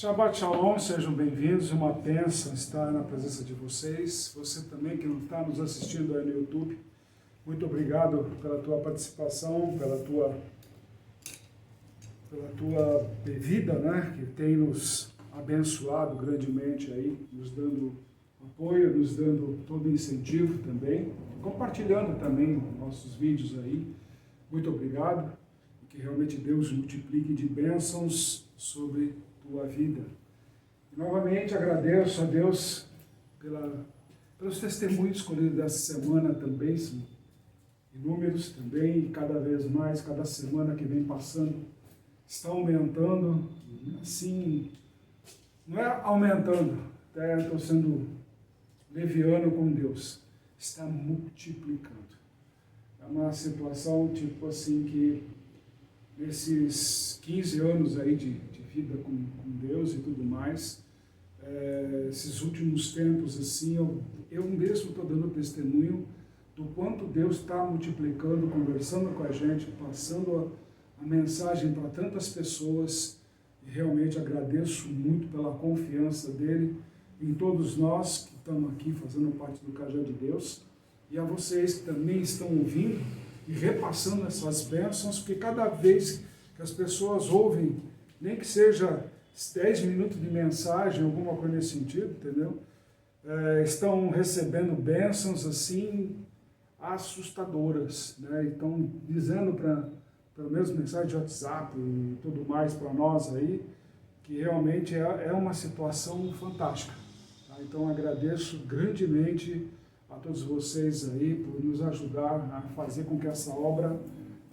Shabbat Shalom, sejam bem-vindos, uma bênção estar na presença de vocês. Você também que não está nos assistindo aí no YouTube, muito obrigado pela tua participação, pela tua vida, né, que tem nos abençoado grandemente aí, nos dando apoio, nos dando todo incentivo também, compartilhando também nossos vídeos aí. Muito obrigado, e que realmente Deus multiplique de bênçãos sobre tua vida. E, novamente agradeço a Deus pelos testemunhos escolhidos dessa semana também, são inúmeros também, e cada vez mais, cada semana que vem passando, está aumentando, assim, não é aumentando, até estou sendo leviano com Deus, está multiplicando. É uma situação tipo assim que nesses 15 anos aí de vida com Deus e tudo mais, esses últimos tempos assim, eu mesmo estou dando testemunho do quanto Deus está multiplicando, conversando com a gente, passando a mensagem para tantas pessoas, e realmente agradeço muito pela confiança dele em todos nós que estamos aqui fazendo parte do Cajado de Deus, e a vocês que também estão ouvindo e repassando essas bênçãos, porque cada vez que as pessoas ouvem, nem que seja 10 minutos de mensagem, alguma coisa nesse sentido, entendeu? Estão recebendo bênçãos assim assustadoras, né? Estão dizendo pelo menos mensagem de WhatsApp e tudo mais para nós aí, que realmente é uma situação fantástica. Tá? Então agradeço grandemente a todos vocês aí por nos ajudar a fazer com que essa obra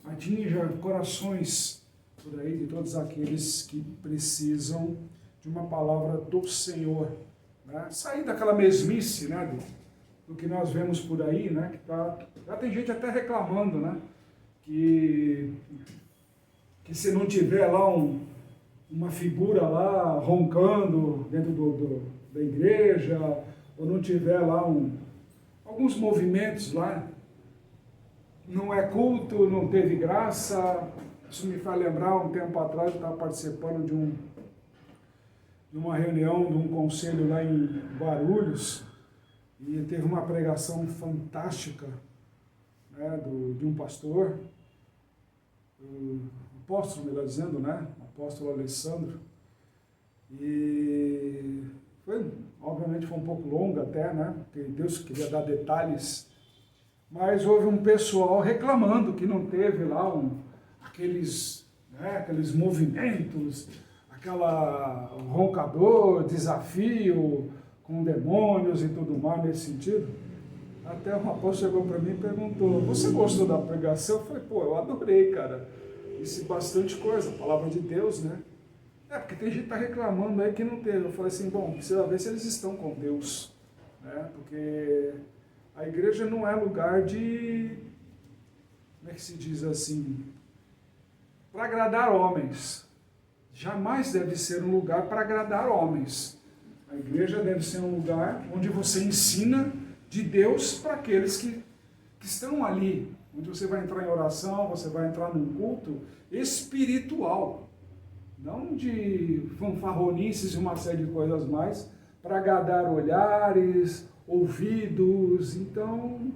atinja corações por aí de todos aqueles que precisam de uma palavra do Senhor, né? Sair daquela mesmice, né, do que nós vemos por aí, né, que já tem gente até reclamando, né, que se não tiver lá uma figura lá roncando dentro da igreja, ou não tiver lá alguns movimentos lá, não é culto, não teve graça. Isso me faz lembrar, um tempo atrás eu estava participando de uma reunião, de um conselho lá em Guarulhos, e teve uma pregação fantástica, né, de um pastor, o apóstolo, melhor dizendo, né, o apóstolo Alessandro, e obviamente foi um pouco longa até, né, porque Deus queria dar detalhes, mas houve um pessoal reclamando que não teve lá aqueles movimentos, aquela roncador, desafio com demônios e tudo mais nesse sentido. Até um apóstolo chegou para mim e perguntou: você gostou da pregação? Eu falei: pô, eu adorei, cara. Disse bastante coisa, a palavra de Deus, né? Porque tem gente que está reclamando aí que não teve. Eu falei assim: bom, precisa ver se eles estão com Deus, né? Porque a igreja não é lugar de, como é que se diz assim, para agradar homens. Jamais deve ser um lugar para agradar homens. A igreja deve ser um lugar onde você ensina de Deus para aqueles que estão ali, onde você vai entrar em oração, você vai entrar num culto espiritual, não de fanfarronices e uma série de coisas mais, para agradar olhares, ouvidos. Então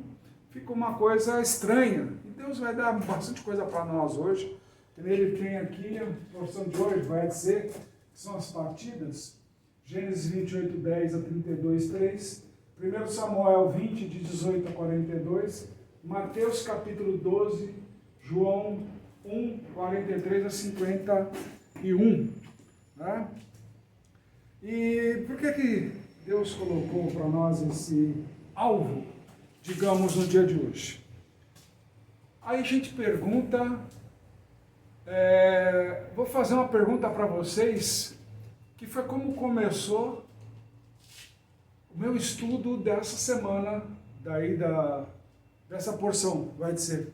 fica uma coisa estranha, e Deus vai dar bastante coisa para nós hoje. Ele tem aqui, a porção de hoje vai dizer que são as partidas, Gênesis 28, 10 a 32, 3, 1 Samuel 20, de 18 a 42, Mateus capítulo 12, João 1, 43 a 51. Né? E por que Deus colocou para nós esse alvo, digamos, no dia de hoje? Aí a gente pergunta... vou fazer uma pergunta para vocês, que foi como começou o meu estudo dessa semana, dessa porção, vai dizer.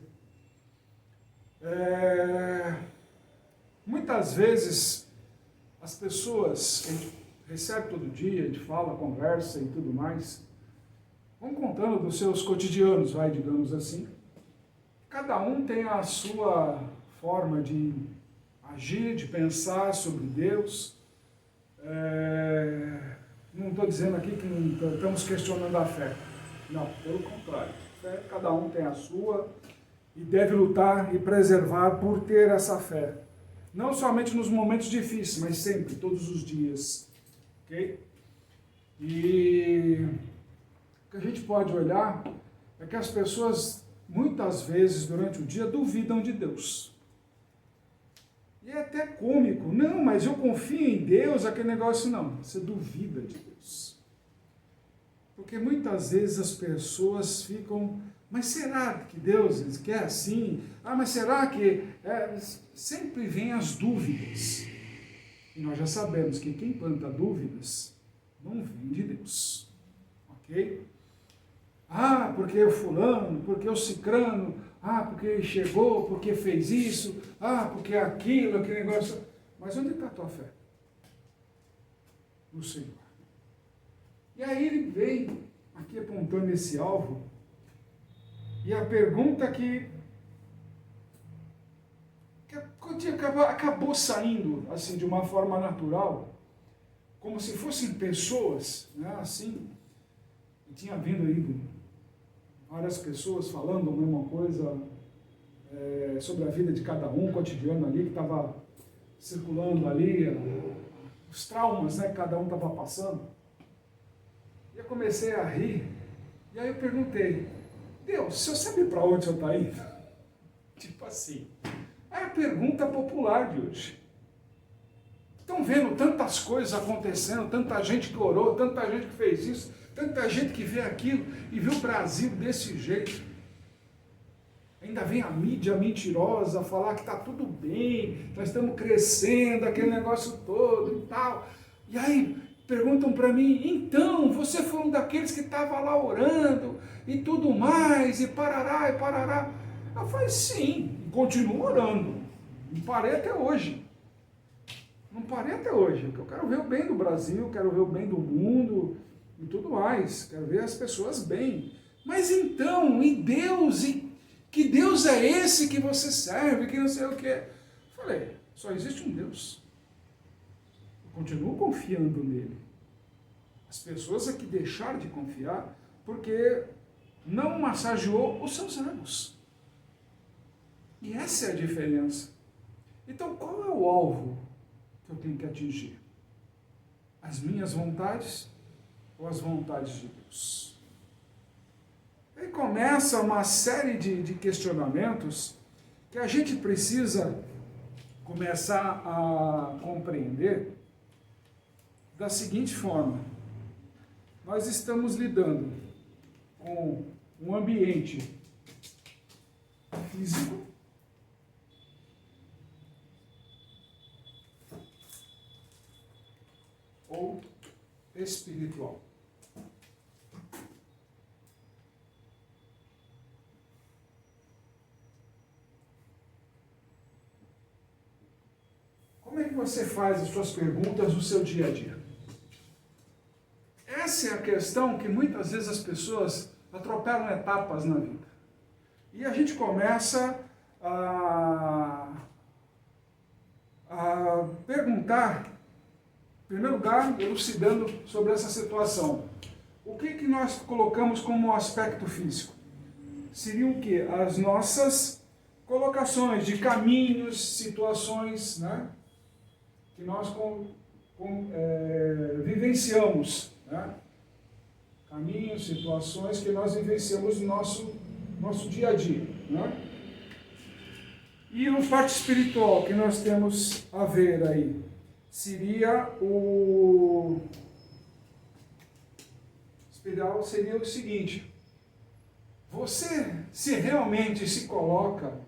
Muitas vezes, as pessoas, a gente recebe todo dia, a gente fala, conversa e tudo mais, vão contando dos seus cotidianos, digamos assim. Cada um tem a sua forma de agir, de pensar sobre Deus. dizendo aqui que não estamos questionando a fé. Não, pelo contrário. A fé, cada um tem a sua e deve lutar e preservar por ter essa fé. Não somente nos momentos difíceis, mas sempre, todos os dias. Ok? E o que a gente pode olhar é que as pessoas, muitas vezes, durante o dia, duvidam de Deus. E é até cômico. Não, mas eu confio em Deus, aquele negócio. Não, você duvida de Deus. Porque muitas vezes as pessoas ficam, mas será que Deus quer assim? Ah, mas será que... sempre vem as dúvidas. E nós já sabemos que quem planta dúvidas não vem de Deus. Ok? Ah, porque o fulano, porque o cicrano, ah, porque chegou, porque fez isso, ah, porque aquilo, aquele negócio. Mas onde está a tua fé? No Senhor. E aí ele vem aqui apontando esse alvo, e a pergunta que acabou saindo assim de uma forma natural, como se fossem pessoas, né, assim, e tinha vindo várias pessoas falando a mesma coisa sobre a vida de cada um, cotidiano ali, que estava circulando ali, os traumas, né, que cada um estava passando. E eu comecei a rir, e aí eu perguntei, Deus, o senhor sabe para onde o senhor está indo? Tipo assim, é a pergunta popular de hoje. Estão vendo tantas coisas acontecendo, tanta gente que orou, tanta gente que fez isso, tanta gente que vê aquilo e vê o Brasil desse jeito. Ainda vem a mídia mentirosa falar que está tudo bem, nós estamos crescendo, aquele negócio todo e tal. E aí perguntam para mim, então, você foi um daqueles que estava lá orando e tudo mais, e parará, e parará. Eu falei, sim, continuo orando. Não parei até hoje. Não parei até hoje, porque eu quero ver o bem do Brasil, quero ver o bem do mundo e tudo mais, quero ver as pessoas bem. Mas então, e Deus, e que Deus é esse que você serve, que não sei o que? Falei, só existe um Deus. Eu continuo confiando nele. As pessoas é que deixaram de confiar porque não massageou os seus egos. E essa é a diferença. Então, qual é o alvo que eu tenho que atingir? As minhas vontades ou as vontades de Deus? Aí começa uma série de questionamentos que a gente precisa começar a compreender da seguinte forma. Nós estamos lidando com um ambiente físico, ou espiritual. Como é que você faz as suas perguntas no seu dia a dia? Essa é a questão que muitas vezes as pessoas atropelam etapas na vida. E a gente começa a perguntar, em primeiro lugar, elucidando sobre essa situação. O que nós colocamos como aspecto físico? Seriam o quê? As nossas colocações de caminhos, situações, né, que nós vivenciamos. Né? Caminhos, situações que nós vivenciamos no nosso dia a dia. Né? E no parte espiritual que nós temos a ver aí, seria o espiritual seria o seguinte: você se realmente se coloca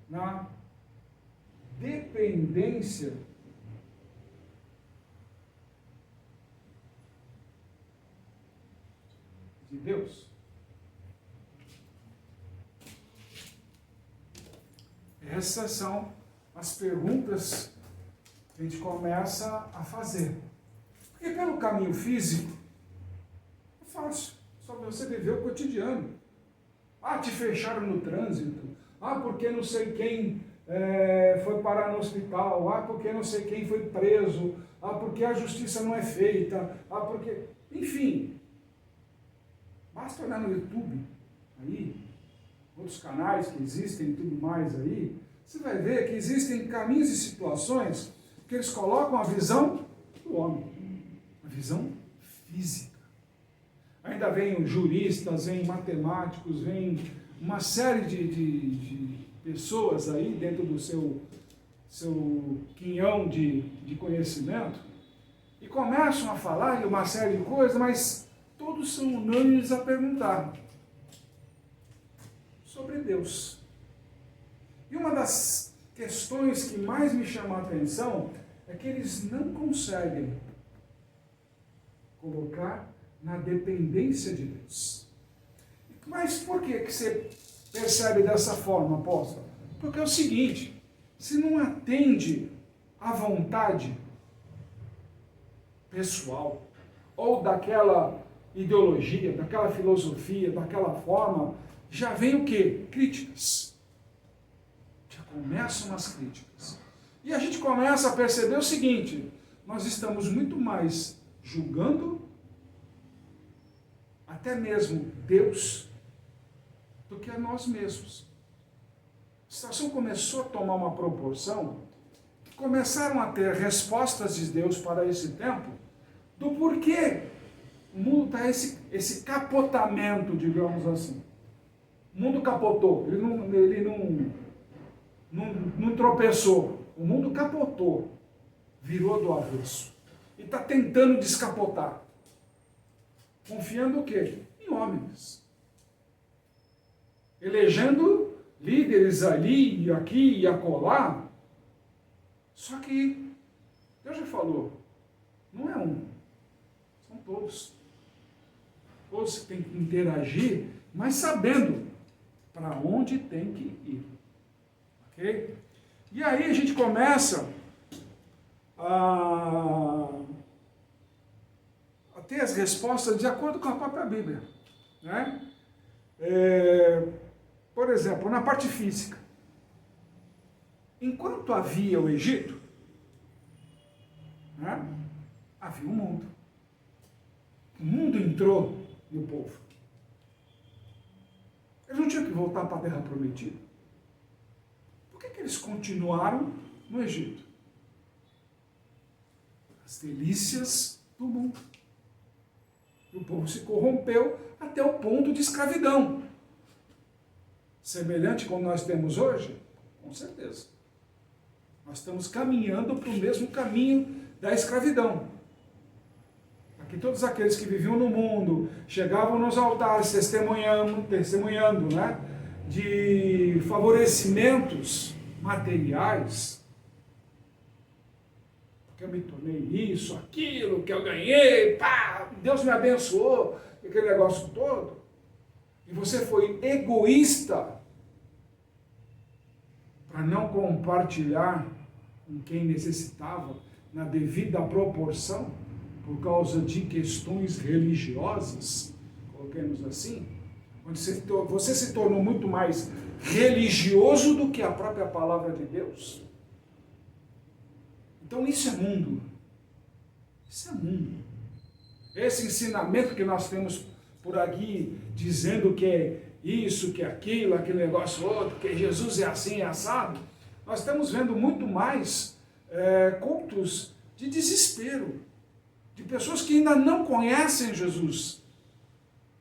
na dependência de Deus? Essas são as perguntas que a gente começa a fazer. Porque pelo caminho físico, é fácil, só você viver o cotidiano. Ah, te fecharam no trânsito. Ah, porque não sei quem foi parar no hospital. Ah, porque não sei quem foi preso. porque a justiça não é feita, porque... Enfim, basta olhar no YouTube, aí, outros canais que existem e tudo mais aí, você vai ver que existem caminhos e situações que eles colocam a visão do homem, a visão física. Ainda vem juristas, vem matemáticos, vem uma série de pessoas aí dentro do seu quinhão de conhecimento e começam a falar de uma série de coisas, mas todos são unânimes a perguntar sobre Deus. E uma das questões que mais me chama a atenção é que eles não conseguem colocar na dependência de Deus. Mas por que você percebe dessa forma, apóstolo? Porque é o seguinte, se não atende à vontade pessoal, ou daquela ideologia, daquela filosofia, daquela forma, já vem o quê? Críticas. Já começam as críticas. E a gente começa a perceber o seguinte, nós estamos muito mais julgando até mesmo Deus do que a nós mesmos. A situação começou a tomar uma proporção que começaram a ter respostas de Deus para esse tempo do porquê o mundo está esse capotamento, digamos assim. O mundo capotou, ele não tropeçou, o mundo capotou, virou do avesso e está tentando descapotar. Confiando o quê? Em homens. Elegendo líderes ali, e aqui e acolá. Só que Deus já falou, não é um, são todos. Todos têm que interagir, mas sabendo para onde tem que ir. Ok? E aí a gente começa a ter as respostas de acordo com a própria Bíblia. Né? Por exemplo, na parte física. Enquanto havia o Egito, né, havia um mundo. O mundo entrou no povo. Eles não tinham que voltar para a terra prometida. Por que eles continuaram no Egito? As delícias do mundo. O povo se corrompeu até o ponto de escravidão. Semelhante como nós temos hoje? Com certeza. Nós estamos caminhando para o mesmo caminho da escravidão. Aqui todos aqueles que viviam no mundo, chegavam nos altares testemunhando, né, de favorecimentos materiais, que eu me tornei isso, aquilo, que eu ganhei, pá, Deus me abençoou, aquele negócio todo, e você foi egoísta para não compartilhar com quem necessitava na devida proporção, por causa de questões religiosas, coloquemos assim, onde você se tornou muito mais religioso do que a própria palavra de Deus. Então isso é mundo. Isso é mundo. Esse ensinamento que nós temos por aqui, dizendo que é isso, que é aquilo, aquele negócio outro, que Jesus é assim, é assado, nós estamos vendo muito mais cultos de desespero, de pessoas que ainda não conhecem Jesus.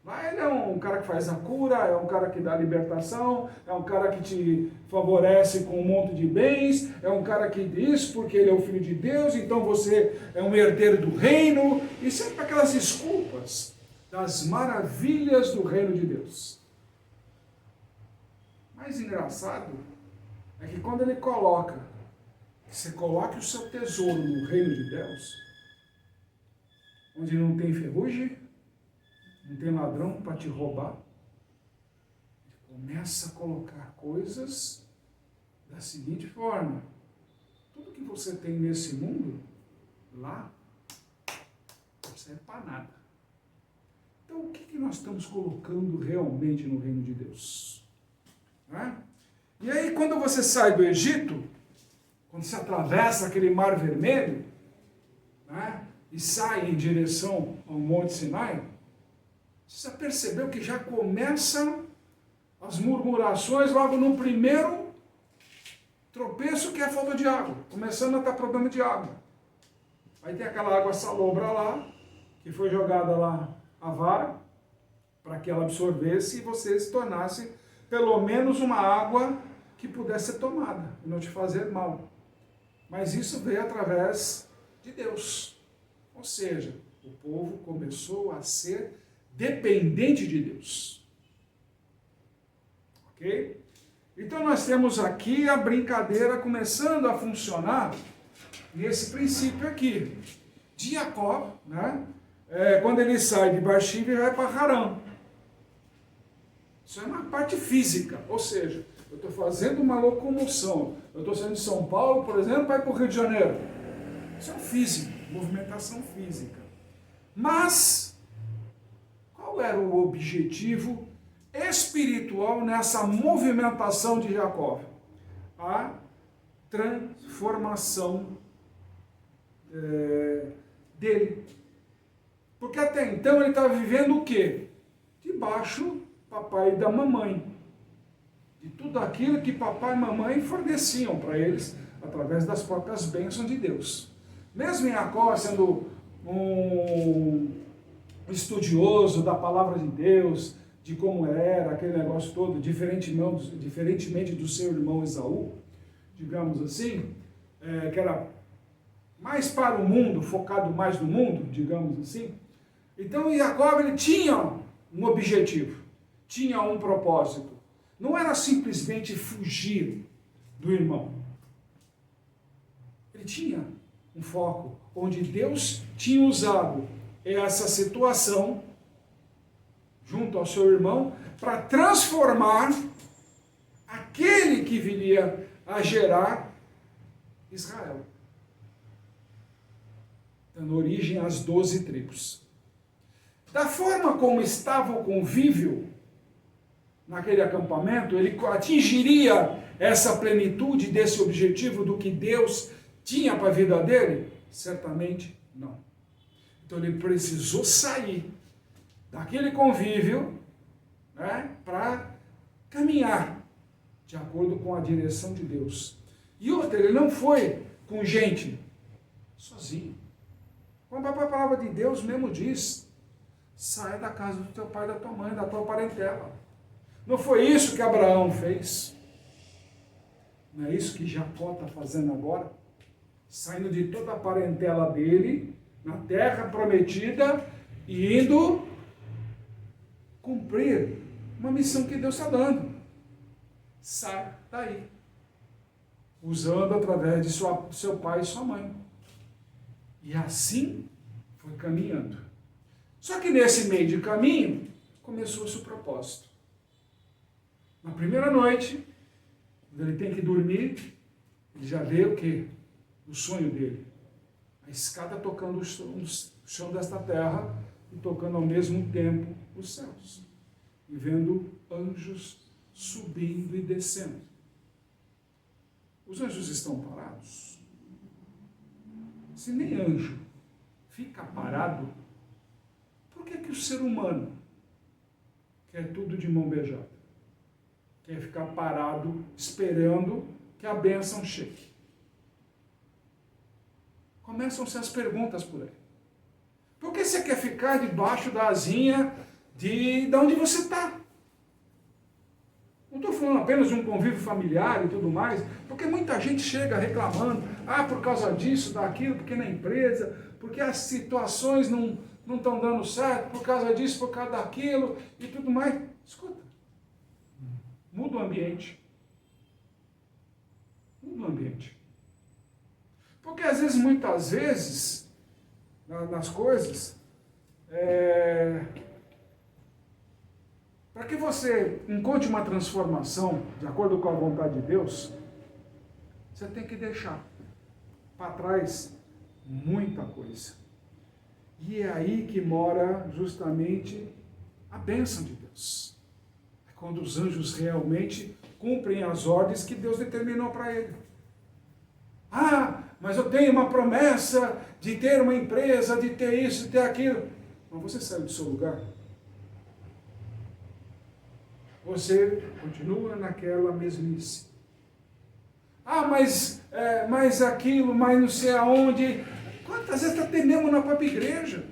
Mas ele é um cara que faz a cura, é um cara que dá a libertação, é um cara que te favorece com um monte de bens, é um cara que diz porque ele é o Filho de Deus, então você é um herdeiro do reino, e sempre aquelas desculpas das maravilhas do reino de Deus. Mais engraçado é que quando ele coloca, que você coloque o seu tesouro no reino de Deus, onde não tem ferrugem, não tem ladrão para te roubar, ele começa a colocar coisas da seguinte forma: tudo que você tem nesse mundo, lá, não serve para nada. Então o que nós estamos colocando realmente no reino de Deus? Né? E aí quando você sai do Egito, quando você atravessa aquele mar vermelho, né, e sai em direção ao Monte Sinai, você já percebeu que já começam as murmurações logo no primeiro tropeço, que é a falta de água, começando a estar problema de água. Aí tem aquela água salobra lá, que foi jogada lá a vara, para que ela absorvesse e você se tornasse pelo menos uma água que pudesse ser tomada e não te fazer mal. Mas isso veio através de Deus. Ou seja, o povo começou a ser dependente de Deus. Ok? Então nós temos aqui a brincadeira começando a funcionar nesse princípio aqui. De Jacó, né? Quando ele sai de Beersheba e vai para Harã. Isso é uma parte física, ou seja, eu estou fazendo uma locomoção. Eu estou saindo de São Paulo, por exemplo, para ir para o Rio de Janeiro. Isso é físico, movimentação física. Mas, qual era o objetivo espiritual nessa movimentação de Jacó? A transformação dele. Porque até então ele estava vivendo o quê? Debaixo do papai e da mamãe. De tudo aquilo que papai e mamãe forneciam para eles, através das próprias bênçãos de Deus. Mesmo Jacó sendo um estudioso da palavra de Deus, de como era aquele negócio todo, diferentemente do seu irmão Esaú, digamos assim, que era mais para o mundo, focado mais no mundo, digamos assim. Então Jacó, ele tinha um objetivo, tinha um propósito. Não era simplesmente fugir do irmão. Ele tinha um foco, onde Deus tinha usado essa situação, junto ao seu irmão, para transformar aquele que viria a gerar Israel, dando origem às 12 tribos. Da forma como estava o convívio naquele acampamento, ele atingiria essa plenitude desse objetivo do que Deus tinha para a vida dele? Certamente não. Então ele precisou sair daquele convívio, né, para caminhar de acordo com a direção de Deus. E outra, ele não foi com gente, sozinho. Como a palavra de Deus mesmo diz, sai da casa do teu pai e da tua mãe, da tua parentela. Não foi isso que Abraão fez? Não é isso que Jacó está fazendo agora? Saindo de toda a parentela dele, na terra prometida, e indo cumprir uma missão que Deus está dando. Sai daí. Usando através de seu pai e sua mãe. E assim foi caminhando. Só que nesse meio de caminho, começou-se o propósito. Na primeira noite, quando ele tem que dormir, ele já vê o quê? O sonho dele. A escada tocando o chão desta terra e tocando ao mesmo tempo os céus. E vendo anjos subindo e descendo. Os anjos estão parados. Se nem anjo fica parado, por que o ser humano quer tudo de mão beijada? Quer ficar parado esperando que a bênção chegue? Começam-se as perguntas por aí. Por que você quer ficar debaixo da asinha de onde você está? Não estou falando apenas de um convívio familiar e tudo mais, porque muita gente chega reclamando, por causa disso, daquilo, porque na empresa, porque as situações não estão dando certo, por causa disso, por causa daquilo e tudo mais. Escuta, muda o ambiente. Muda o ambiente. Porque às vezes, muitas vezes, nas coisas, para que você encontre uma transformação de acordo com a vontade de Deus, você tem que deixar para trás muita coisa. E é aí que mora justamente a bênção de Deus. É quando os anjos realmente cumprem as ordens que Deus determinou para ele. mas eu tenho uma promessa de ter uma empresa, de ter isso, de ter aquilo. Mas você saiu do seu lugar? Você continua naquela mesmice. Ah, mas aquilo, mas não sei aonde. Quantas vezes está tendo na própria igreja?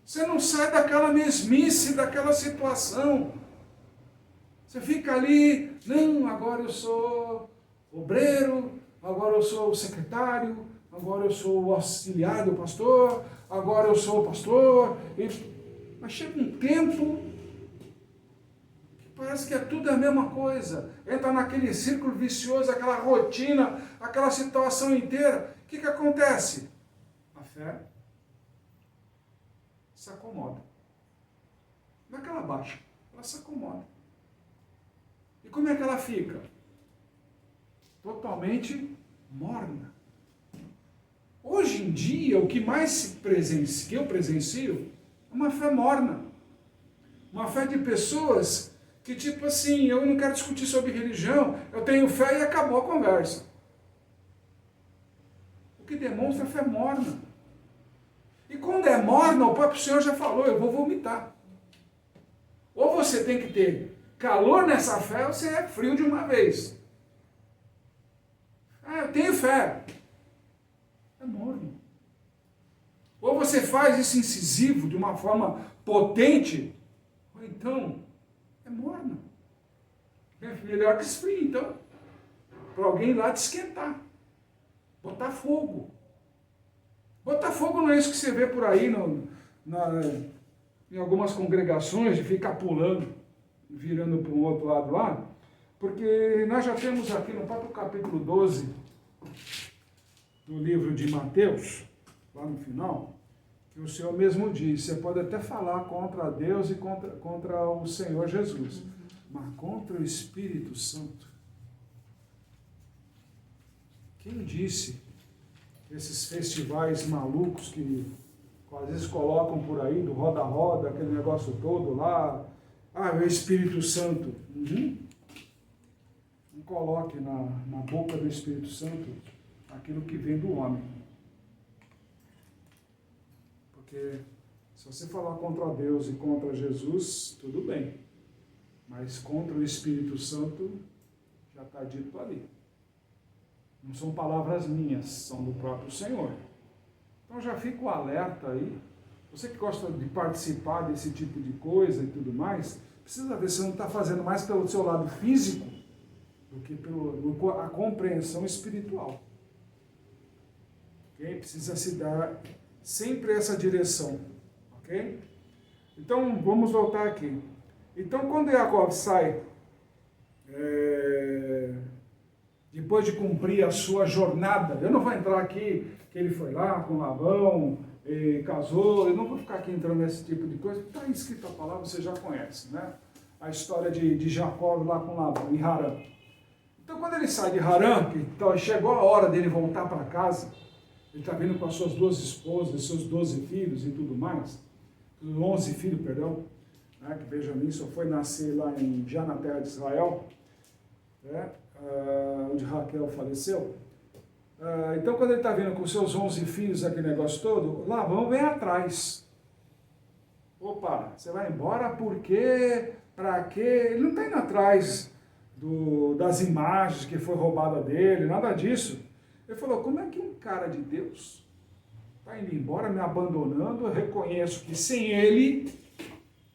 Você não sai daquela mesmice, daquela situação. Você fica ali, não, agora eu sou obreiro, agora eu sou o secretário, agora eu sou o auxiliar do pastor, agora eu sou o pastor. Mas chega um tempo que parece que é tudo a mesma coisa. Entra naquele círculo vicioso, aquela rotina, aquela situação inteira. O que acontece? A fé se acomoda. Não é que ela baixa, ela se acomoda. E como é que ela fica? Totalmente morna. Hoje em dia, o que mais que eu presencio é uma fé morna. Uma fé de pessoas que, tipo assim, eu não quero discutir sobre religião, eu tenho fé e acabou a conversa. O que demonstra fé morna. E quando é morna, o próprio Senhor já falou, eu vou vomitar. Ou você tem que ter calor nessa fé, ou você é frio de uma vez. Ah, eu tenho fé. É morno. Ou você faz isso incisivo, de uma forma potente, ou então é morno. É melhor que esfrie, então. Para alguém lá te esquentar. Botar fogo. Botar fogo não é isso que você vê por aí em algumas congregações, de ficar pulando, virando para um outro lado lá, porque nós já temos aqui no próprio capítulo 12 do livro de Mateus, lá no final, que o Senhor mesmo diz, você pode até falar contra Deus e contra o Senhor Jesus, mas contra o Espírito Santo. Quem disse esses festivais malucos que às vezes colocam por aí, do roda-roda, aquele negócio todo lá, é o Espírito Santo. Não coloque na boca do Espírito Santo aquilo que vem do homem. Porque se você falar contra Deus e contra Jesus, tudo bem. Mas contra o Espírito Santo, já está dito ali. Não são palavras minhas, são do próprio Senhor. Então já fica o alerta aí. Você que gosta de participar desse tipo de coisa e tudo mais, precisa ver se você não está fazendo mais pelo seu lado físico do que pela compreensão espiritual. Ok? Precisa se dar sempre essa direção. Ok? Então vamos voltar aqui. Então quando Jacó sai, depois de cumprir a sua jornada, eu não vou entrar aqui que ele foi lá com Labão, casou, eu não vou ficar aqui entrando nesse tipo de coisa, está escrito a palavra, você já conhece, né? A história de Jacó lá com Labão, em Harã. Então quando ele sai de Harã, que chegou a hora dele voltar para casa, ele está vindo com as suas 12 esposas, seus 12 filhos e tudo mais, 11 filhos, perdão, né, que Benjamim só foi nascer lá já na terra de Israel, né? Onde Raquel faleceu. Então, quando ele está vindo com seus 11 filhos, aquele negócio todo, Labão vem atrás. Opa, você vai embora por quê? Para quê? Ele não está indo atrás das imagens que foi roubada dele, nada disso. Ele falou, como é que um cara de Deus está indo embora, me abandonando? Eu reconheço que sem ele,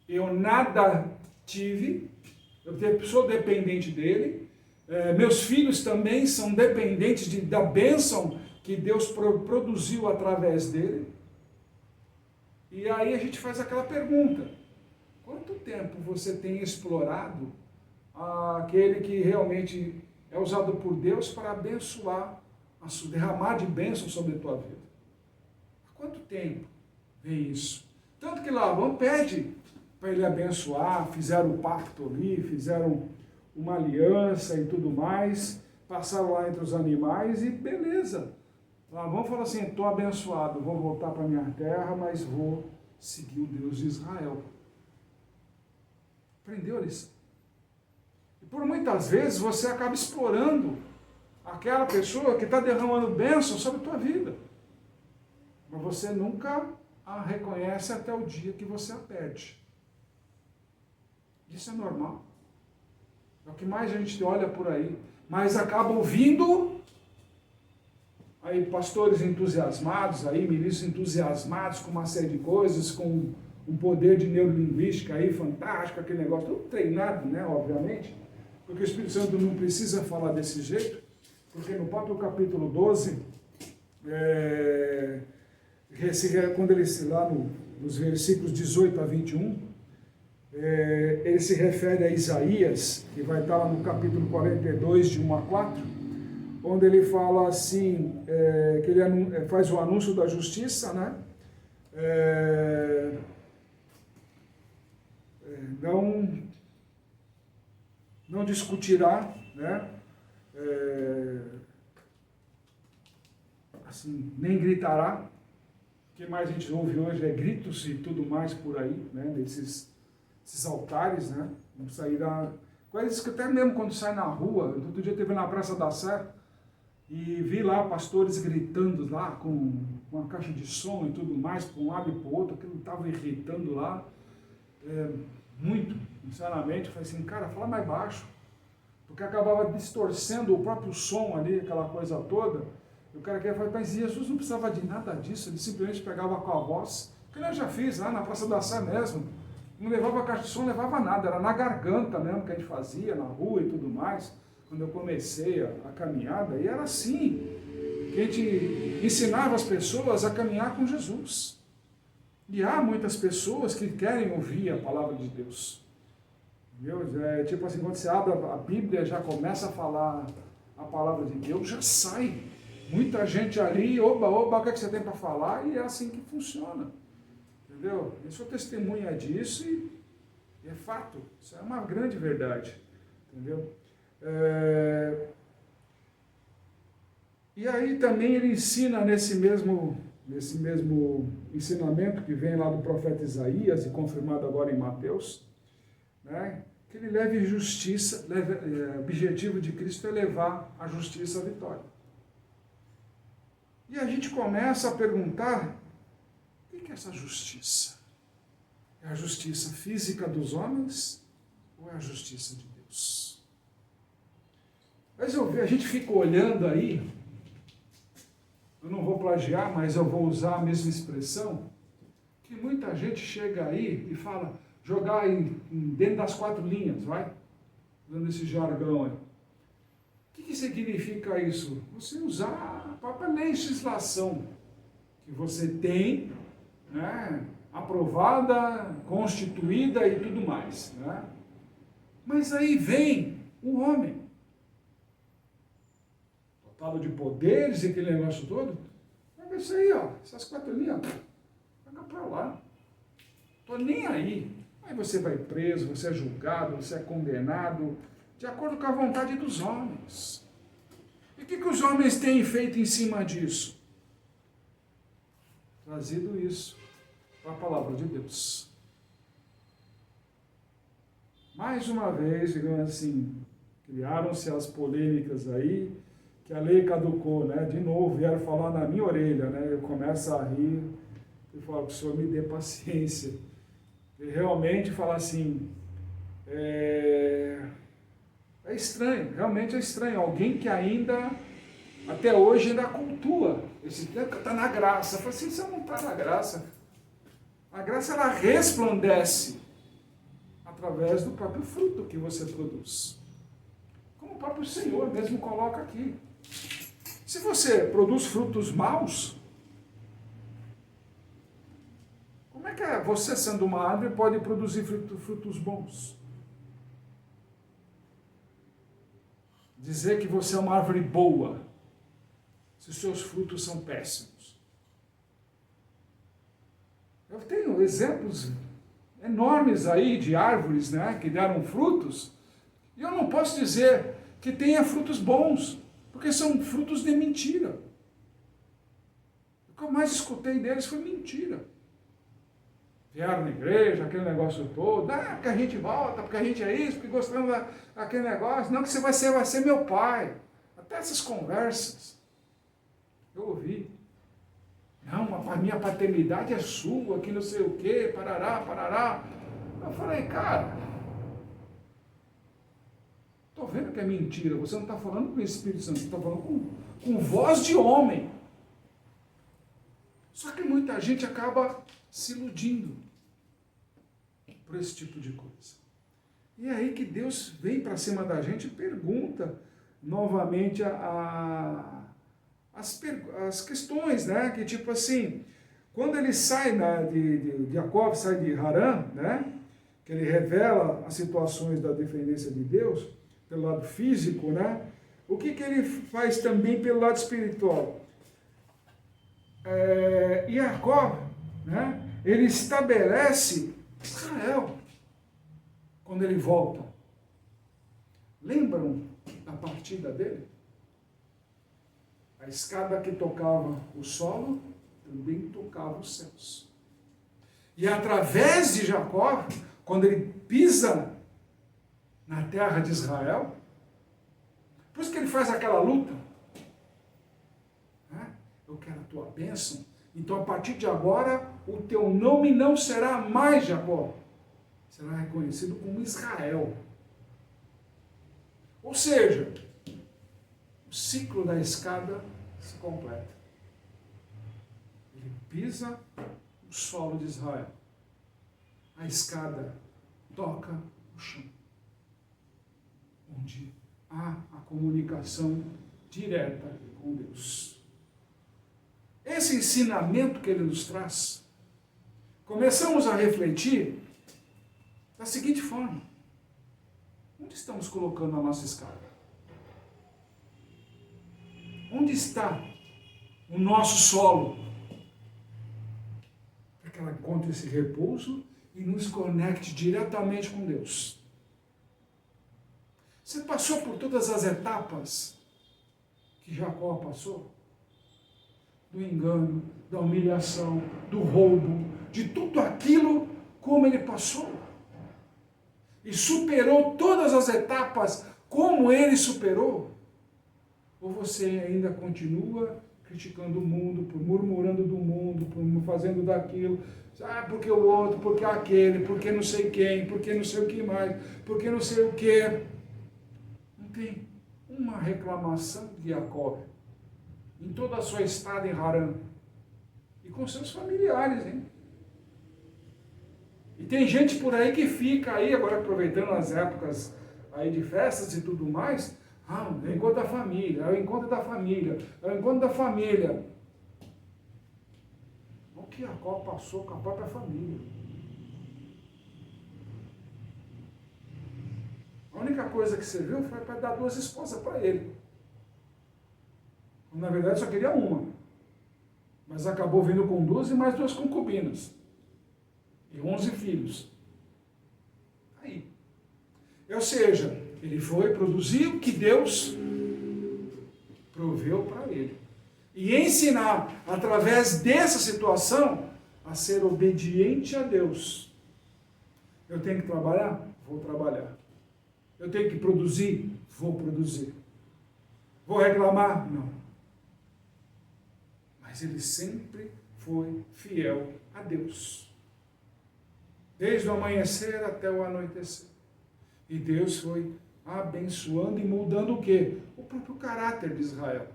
eu nada tive, eu sou dependente dele. Meus filhos também são dependentes da bênção que Deus produziu através dele. E aí a gente faz aquela pergunta, quanto tempo você tem explorado aquele que realmente é usado por Deus para abençoar, derramar de bênção sobre a tua vida? Há quanto tempo vem isso? Tanto que Labão pede para ele abençoar, fizeram o pacto ali, fizeram uma aliança e tudo mais, passaram lá entre os animais e beleza. Labão falou assim, estou abençoado, vou voltar para minha terra, mas vou seguir o Deus de Israel. Aprendeu a lição. E por muitas vezes você acaba explorando aquela pessoa que está derramando bênção sobre a tua vida. Mas você nunca a reconhece até o dia que você a perde. Isso é normal. É o que mais a gente olha por aí. Mas acaba ouvindo aí pastores entusiasmados, aí ministros entusiasmados com uma série de coisas, com um poder de neurolinguística aí fantástico, aquele negócio, tudo treinado, né, obviamente, porque o Espírito Santo não precisa falar desse jeito, porque no próprio capítulo 12, quando ele se lá nos versículos 18 a 21, ele se refere a Isaías, que vai estar lá no capítulo 42, de 1 a 4, onde ele fala assim, que ele faz o anúncio da justiça, né? Não discutirá, né? Assim, nem gritará. O que mais a gente ouve hoje é gritos e tudo mais por aí, né? Esses altares, né? Vamos sair da... Coisas que até mesmo quando sai na rua, outro dia eu esteve na Praça da Sé e vi lá pastores gritando lá com uma caixa de som e tudo mais, para um lado e para o outro, aquilo estava irritando lá, muito, sinceramente. Eu falei assim, cara, fala mais baixo, porque acabava distorcendo o próprio som ali, aquela coisa toda. E o cara queria falar, mas Jesus não precisava de nada disso, ele simplesmente pegava com a voz, que eu já fiz lá na Praça da Sé mesmo. Não levava caixa de som, não levava nada, era na garganta mesmo que a gente fazia, na rua e tudo mais, quando eu comecei a caminhada, e era assim, que a gente ensinava as pessoas a caminhar com Jesus. E há muitas pessoas que querem ouvir a palavra de Deus. Entendeu? Tipo assim, quando você abre a Bíblia, já começa a falar a palavra de Deus, já sai. Muita gente ali, oba, o que é que você tem para falar? E é assim que funciona. Entendeu? Eu sou testemunha disso e é fato. Isso é uma grande verdade. Entendeu? E aí também ele ensina nesse mesmo ensinamento que vem lá do profeta Isaías e confirmado agora em Mateus, né, que ele leve justiça, o objetivo de Cristo é levar a justiça à vitória. E a gente começa a perguntar, o que é essa justiça? É a justiça física dos homens ou é a justiça de Deus? Mas a gente fica olhando aí, eu não vou plagiar, mas eu vou usar a mesma expressão, que muita gente chega aí e fala, jogar dentro das 4 linhas, vai? Usando esse jargão aí. O que significa isso? Você usar a própria legislação que você tem, né, aprovada, constituída e tudo mais, né? Mas aí vem o homem, dotado de poderes e aquele negócio todo, pega isso aí, ó, essas 4 linhas, pega para lá, tô nem aí. Aí você vai preso, você é julgado, você é condenado, de acordo com a vontade dos homens. E o que os homens têm feito em cima disso? Trazido isso para a palavra de Deus. Mais uma vez, digamos assim, criaram-se as polêmicas aí, que a lei caducou, né? De novo, vieram falar na minha orelha, né? Eu começo a rir e falo que o Senhor me dê paciência. E realmente falar assim, é estranho, realmente é estranho. Alguém que ainda, até hoje, ainda cultua. Esse está na graça. Eu falo assim, você não está na graça. A graça, ela resplandece através do próprio fruto que você produz. Como o próprio Senhor mesmo coloca aqui. Se você produz frutos maus, como é que você, sendo uma árvore, pode produzir frutos bons? Dizer que você é uma árvore boa, se os seus frutos são péssimos. Eu tenho exemplos enormes aí de árvores, né, que deram frutos, e eu não posso dizer que tenha frutos bons, porque são frutos de mentira. O que eu mais escutei deles foi mentira. Vieram na igreja, aquele negócio todo, porque a gente volta, porque a gente é isso, porque gostamos daquele negócio, não que você vai ser meu pai. Até essas conversas eu ouvi. Não, a minha paternidade é sua, que não sei o quê, parará, parará. Eu falei, cara, estou vendo que é mentira. Você não está falando com o Espírito Santo, você está falando com voz de homem. Só que muita gente acaba se iludindo por esse tipo de coisa. E é aí que Deus vem para cima da gente e pergunta novamente as questões, né? Que tipo assim, quando ele sai de Jacó, sai de Harã, né? Que ele revela as situações da dependência de Deus, pelo lado físico, né? O que ele faz também pelo lado espiritual? Jacó, né? Ele estabelece Israel quando ele volta. Lembram da partida dele? A escada que tocava o solo também tocava os céus. E através de Jacó, quando ele pisa na terra de Israel, por isso que ele faz aquela luta, né? Eu quero a tua bênção, então a partir de agora o teu nome não será mais Jacó, será reconhecido como Israel. Ou seja, o ciclo da escada se completa. Ele pisa o solo de Israel. A escada toca o chão, onde há a comunicação direta com Deus. Esse ensinamento que ele nos traz, começamos a refletir da seguinte forma: onde estamos colocando a nossa escada? Onde está o nosso solo? Para que ela encontre esse repouso e nos conecte diretamente com Deus. Você passou por todas as etapas que Jacó passou? Do engano, da humilhação, do roubo, de tudo aquilo como ele passou. E superou todas as etapas como ele superou? Ou você ainda continua criticando o mundo, murmurando do mundo, fazendo daquilo, porque o outro, porque aquele, porque não sei quem, porque não sei o que mais, porque não sei o que. Não tem uma reclamação de Jacó em toda a sua estada em Harã e com seus familiares, hein? E tem gente por aí que fica aí, agora aproveitando as épocas aí de festas e tudo mais, é o encontro da família, é o encontro da família, é o encontro da família. O que Jacó passou com a própria família. A única coisa que serviu foi para dar 2 esposas para ele. Na verdade só queria uma. Mas acabou vindo com 12 e mais 2 concubinas. E 11 filhos. Aí. Ou seja, ele foi produzir o que Deus proveu para ele. E ensinar, através dessa situação, a ser obediente a Deus. Eu tenho que trabalhar? Vou trabalhar. Eu tenho que produzir? Vou produzir. Vou reclamar? Não. Mas ele sempre foi fiel a Deus. Desde o amanhecer até o anoitecer. E Deus foi abençoando e mudando o quê? O próprio caráter de Israel.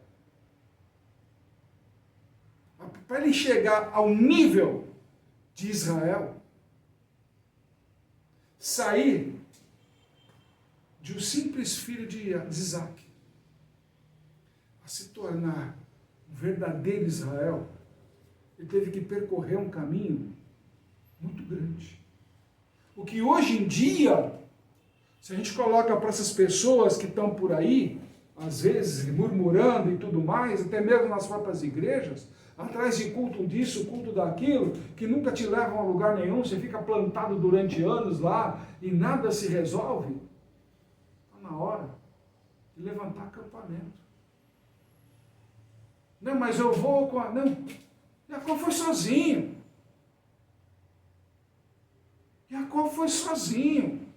Para ele chegar ao nível de Israel, sair de um simples filho de Isaac, a se tornar um verdadeiro Israel, ele teve que percorrer um caminho muito grande. O que hoje em dia, se a gente coloca para essas pessoas que estão por aí, às vezes murmurando e tudo mais, até mesmo nas próprias igrejas, atrás de culto disso, culto daquilo, que nunca te levam a lugar nenhum, você fica plantado durante anos lá e nada se resolve, está na hora de levantar acampamento. Não, mas eu vou com a... Não, Jacó foi sozinho. Jacó foi sozinho,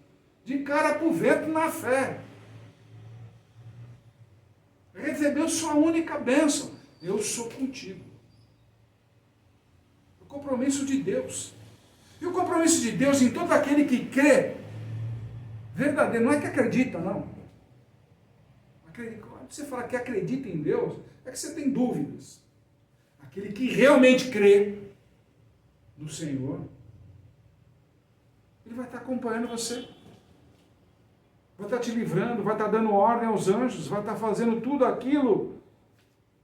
de cara para o vento na fé. recebeu sua única bênção. Eu sou contigo. O compromisso de Deus. E o compromisso de Deus em todo aquele que crê, verdadeiro, não é que acredita, não. Quando você fala que acredita em Deus, é que você tem dúvidas. Aquele que realmente crê no Senhor, Ele vai estar acompanhando você. Vai estar te livrando, vai estar dando ordem aos anjos, vai estar fazendo tudo aquilo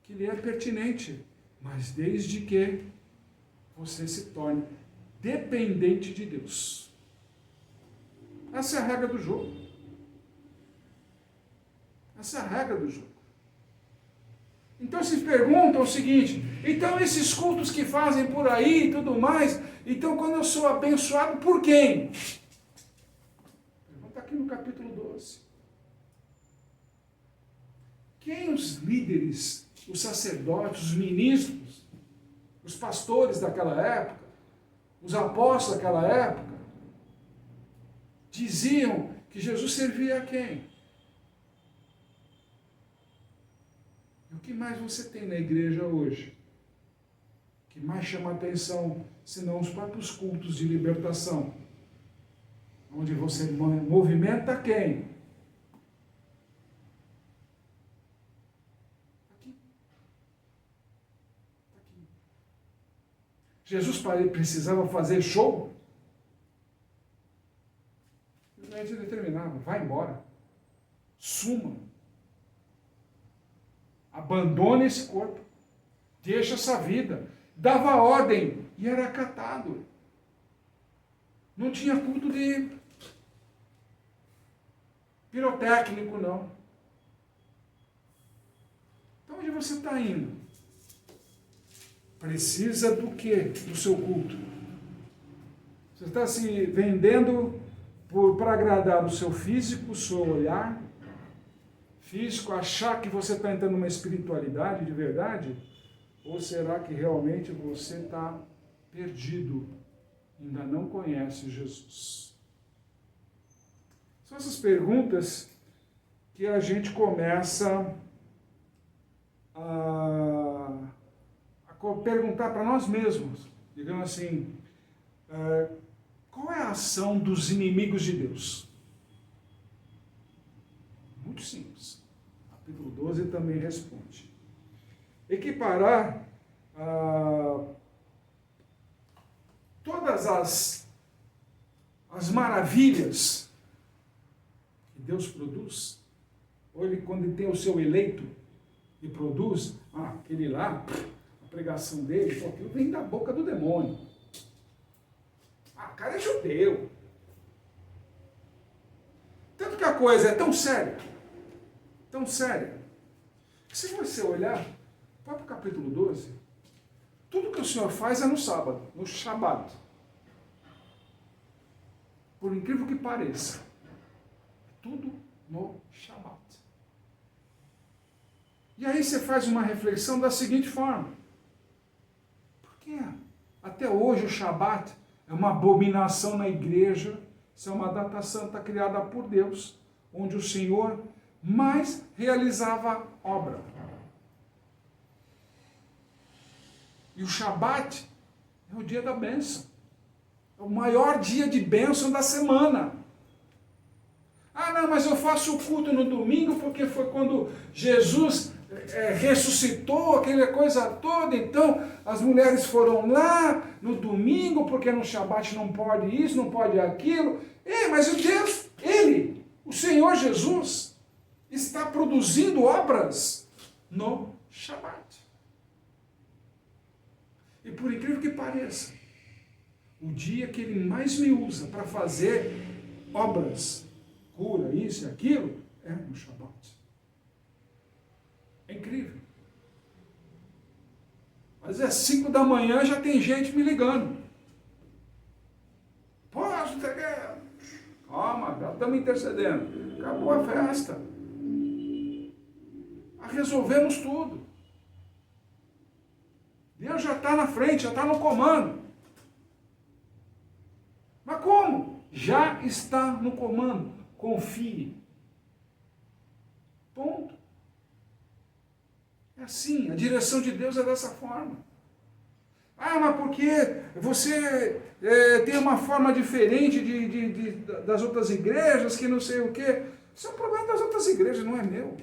que lhe é pertinente. Mas desde que você se torne dependente de Deus. Essa é a regra do jogo. Essa é a regra do jogo. Então se perguntam o seguinte, então esses cultos que fazem por aí e tudo mais, então quando eu sou abençoado, por quem? Pergunta aqui no capítulo 12. Quem os líderes, os sacerdotes, os ministros, os pastores daquela época, os apóstolos daquela época, diziam que Jesus servia a quem? E o que mais você tem na igreja hoje? O que mais chama a atenção, senão os próprios cultos de libertação? Onde você movimenta quem? Aqui. Aqui. Jesus precisava fazer show? Ele determinava, vai embora. Suma. Abandone esse corpo. Deixa essa vida. Dava ordem e era acatado. Não tinha culto de pirotécnico, não. Então onde você está indo? Precisa do quê? Do seu culto. Você está se vendendo para agradar o seu físico, o seu olhar físico, achar que você está entrando numa espiritualidade de verdade? Ou será que realmente você está perdido, ainda não conhece Jesus? São essas perguntas que a gente começa a perguntar para nós mesmos, digamos assim, qual é a ação dos inimigos de Deus? Muito simples. Capítulo 12 também responde. Equiparar todas as maravilhas que Deus produz, ou ele, quando ele tem o seu eleito e produz, aquele lá, a pregação dele, aquilo vem da boca do demônio. O cara é judeu. Tanto que a coisa é tão séria, que se você olhar, vai para o capítulo 12, tudo que o Senhor faz é no sábado, no Shabat. Por incrível que pareça, tudo no Shabat. E aí você faz uma reflexão da seguinte forma: por que até hoje o Shabat é uma abominação na igreja? Isso é uma data santa criada por Deus, onde o Senhor mais realizava obra. E o Shabat é o dia da bênção. É o maior dia de bênção da semana. Não, mas eu faço o culto no domingo porque foi quando Jesus ressuscitou, aquela coisa toda. Então, as mulheres foram lá no domingo, porque no Shabat não pode isso, não pode aquilo. Mas o Deus, o Senhor Jesus, está produzindo obras no Shabat. E por incrível que pareça, o dia que ele mais me usa para fazer obras, cura, isso e aquilo, é no Shabat. É incrível. Mas é 5 da manhã, já tem gente me ligando. Posso, calma, já estamos intercedendo. Acabou a festa. Resolvemos tudo. Deus já está na frente, já está no comando. Mas como? Já está no comando. Confie. Ponto. É assim, a direção de Deus é dessa forma. Ah, mas porque você tem uma forma diferente das outras igrejas, que não sei o quê. Isso é um problema das outras igrejas, não é meu.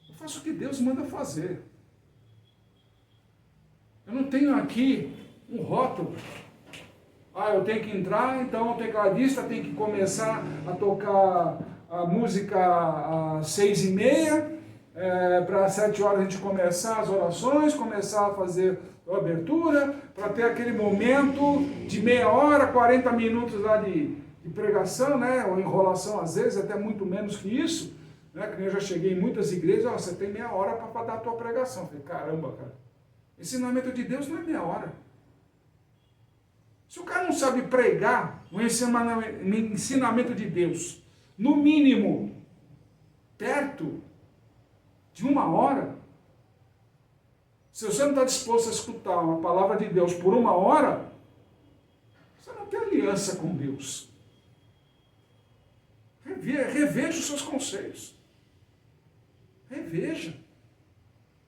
Eu faço o que Deus manda fazer. Eu não tenho aqui um rótulo. Ah, eu tenho que entrar, então o tecladista tem que começar a tocar a música às 6h30, para às 7 horas a gente começar as orações, começar a fazer a abertura, para ter aquele momento de meia hora, 40 minutos lá de pregação, né, ou enrolação às vezes, até muito menos que isso, né, que eu já cheguei em muitas igrejas, ó, você tem meia hora para dar a tua pregação. Eu falei, caramba, cara, ensinamento de Deus não é meia hora. Se o cara não sabe pregar o ensinamento de Deus, no mínimo, perto de 1 hora, se você não está disposto a escutar uma palavra de Deus por 1 hora, você não tem aliança com Deus. Reveja os seus conceitos. Reveja.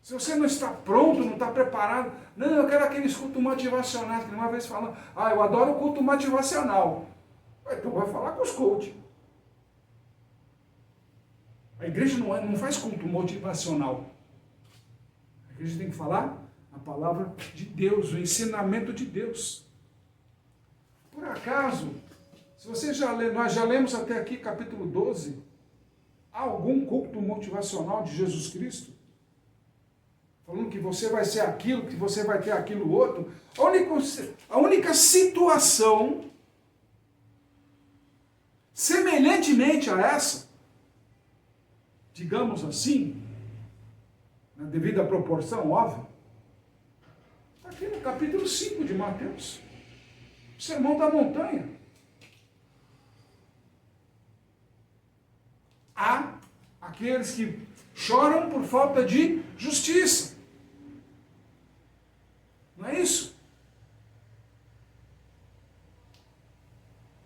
Se você não está pronto, não está preparado, não, eu quero aqueles cultos motivacionais, que uma vez falando, eu adoro o culto motivacional. Então vai falar com os coaches. A igreja não faz culto motivacional. A igreja tem que falar a palavra de Deus, o ensinamento de Deus. Por acaso, se você nós já lemos até aqui capítulo 12, há algum culto motivacional de Jesus Cristo? Falando que você vai ser aquilo, que você vai ter aquilo outro. A única situação semelhantemente a essa, digamos assim, na devida proporção, óbvio, está aqui no capítulo 5 de Mateus, o Sermão da Montanha. Há aqueles que choram por falta de justiça. Não é isso?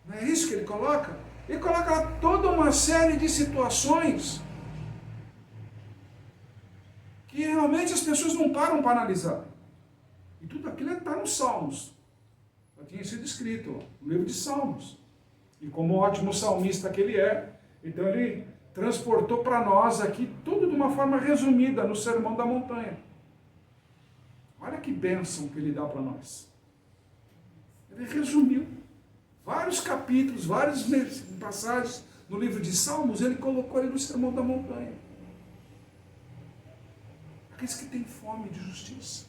Não é isso que ele coloca? Ele coloca lá toda uma série de situações que realmente as pessoas não param para analisar. E tudo aquilo está nos Salmos. Já tinha sido escrito no livro de Salmos. E como ótimo salmista que ele é, então ele transportou para nós aqui tudo de uma forma resumida no Sermão da Montanha. Olha que bênção que ele dá para nós. Ele resumiu vários capítulos, várias passagens no livro de Salmos, ele colocou ali no Sermão da Montanha. Aqueles que têm fome de justiça.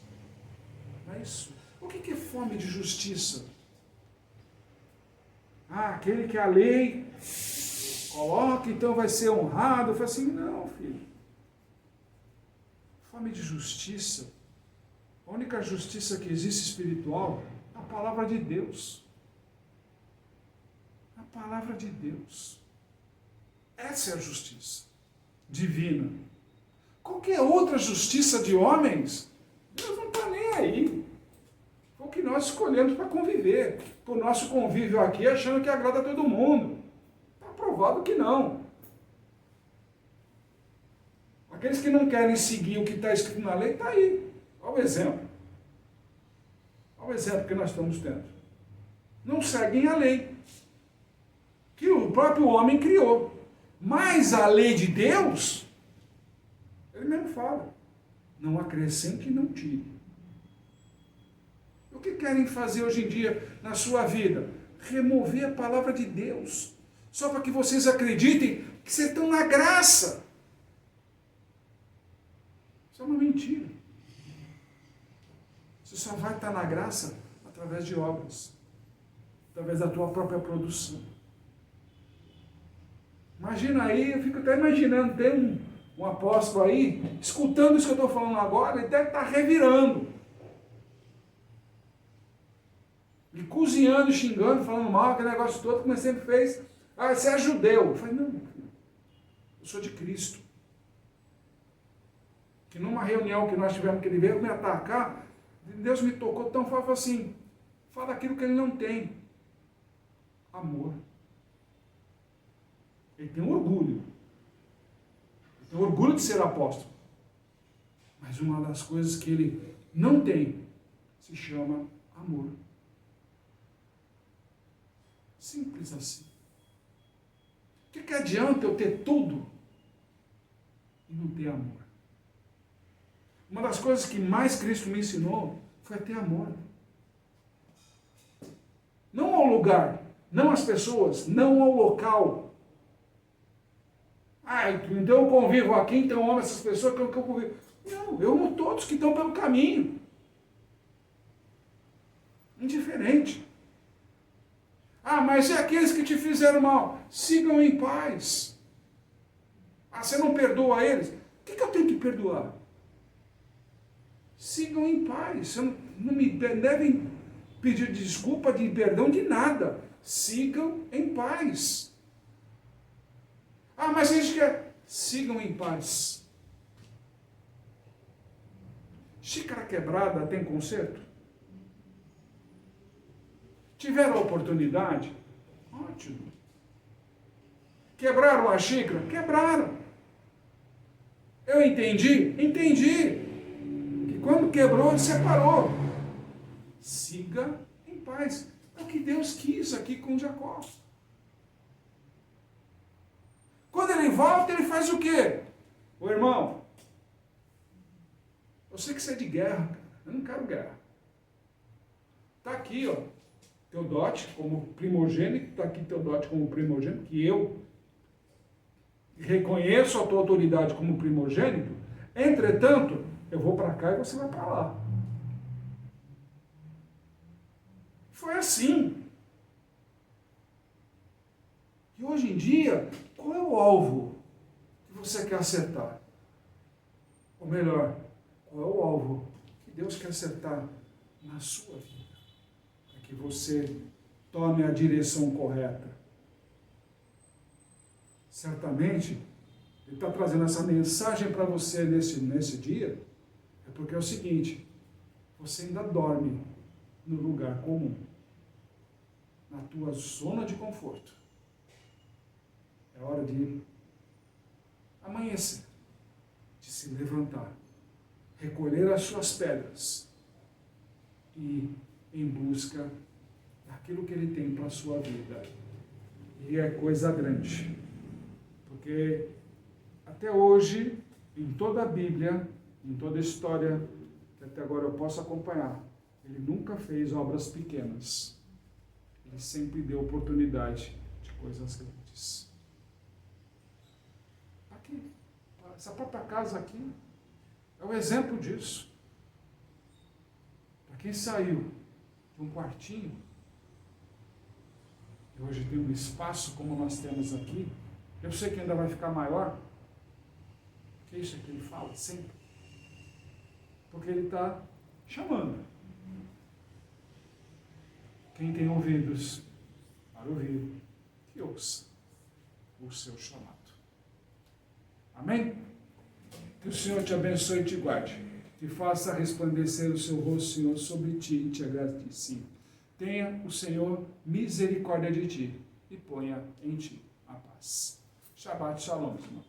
Não é isso? O que é fome de justiça? Aquele que a lei coloca, então vai ser honrado. Eu falei assim, não, filho. Fome de justiça. A única justiça que existe espiritual é a palavra de Deus. A palavra de Deus. Essa é a justiça divina. Qualquer outra justiça de homens, Deus não está nem aí. Foi o que nós escolhemos para conviver. Por nosso convívio aqui, achando que agrada a todo mundo. Está provado que não. Aqueles que não querem seguir o que está escrito na lei, está aí. Olha o exemplo. Olha o exemplo que nós estamos tendo. Não seguem a lei que o próprio homem criou. Mas a lei de Deus, ele mesmo fala, não acrescente e não tire. O que querem fazer hoje em dia na sua vida? Remover a palavra de Deus, só para que vocês acreditem que vocês estão na graça. Isso é uma mentira. Você só vai estar na graça através de obras, através da tua própria produção. Imagina aí, eu fico até imaginando, tem um apóstolo aí, escutando isso que eu estou falando agora, ele deve estar revirando. E cozinhando, xingando, falando mal, aquele negócio todo, como ele sempre fez. Você é judeu. Eu falei, não, eu sou de Cristo. Que numa reunião que nós tivemos, que ele veio me atacar, Deus me tocou tão forte, falou assim, fala aquilo que ele não tem. Amor. Ele tem orgulho. Ele Tem orgulho de ser apóstolo. Mas uma das coisas que ele não tem se chama amor. Simples assim. O que adianta eu ter tudo e não ter amor? Uma das coisas que mais Cristo me ensinou foi a ter amor. Não ao lugar, não às pessoas, não ao local. Então eu convivo aqui, então eu amo essas pessoas que eu convivo. Não, eu amo todos que estão pelo caminho. Indiferente. Mas e aqueles que te fizeram mal? Sigam em paz. Você não perdoa eles? O que eu tenho que perdoar? Sigam em paz. Você não me devem pedir desculpa, de perdão, de nada. Sigam em paz. Mas a gente quer. Sigam em paz. Xícara quebrada tem conserto? Tiveram a oportunidade? Ótimo. Quebraram a xícara? Quebraram. Eu entendi? Entendi. Que quando quebrou, ele separou. Siga em paz. É o que Deus quis aqui com Jacó. Quando ele volta, ele faz o quê? Ô irmão, eu sei que você é de guerra, cara. Eu não quero guerra. Está aqui, ó, Teodote como primogênito, está aqui Teodote como primogênito, que eu reconheço a tua autoridade como primogênito, entretanto, eu vou para cá e você vai para lá. Foi assim. E hoje em dia, qual é o alvo que você quer acertar? Ou melhor, qual é o alvo que Deus quer acertar na sua vida? Para que você tome a direção correta. Certamente, Ele está trazendo essa mensagem para você nesse dia, é porque é o seguinte, você ainda dorme no lugar comum, na tua zona de conforto. É hora de amanhecer, de se levantar, recolher as suas pedras e ir em busca daquilo que Ele tem para a sua vida. E é coisa grande, porque até hoje, em toda a Bíblia, em toda a história que até agora eu posso acompanhar, Ele nunca fez obras pequenas. Ele sempre deu oportunidade de coisas grandes. Aqui, essa própria casa aqui é um exemplo disso. Para quem saiu de um quartinho, e hoje tem um espaço como nós temos aqui, eu sei que ainda vai ficar maior, que isso é que ele fala sempre, porque ele está chamando. Quem tem ouvidos para ouvir, que ouça o seu chamado. Amém? Que o Senhor te abençoe e te guarde, te faça resplandecer o seu rosto, Senhor, sobre ti e te agradeça. Tenha o Senhor misericórdia de ti e ponha em ti a paz. Shabbat Shalom, irmão.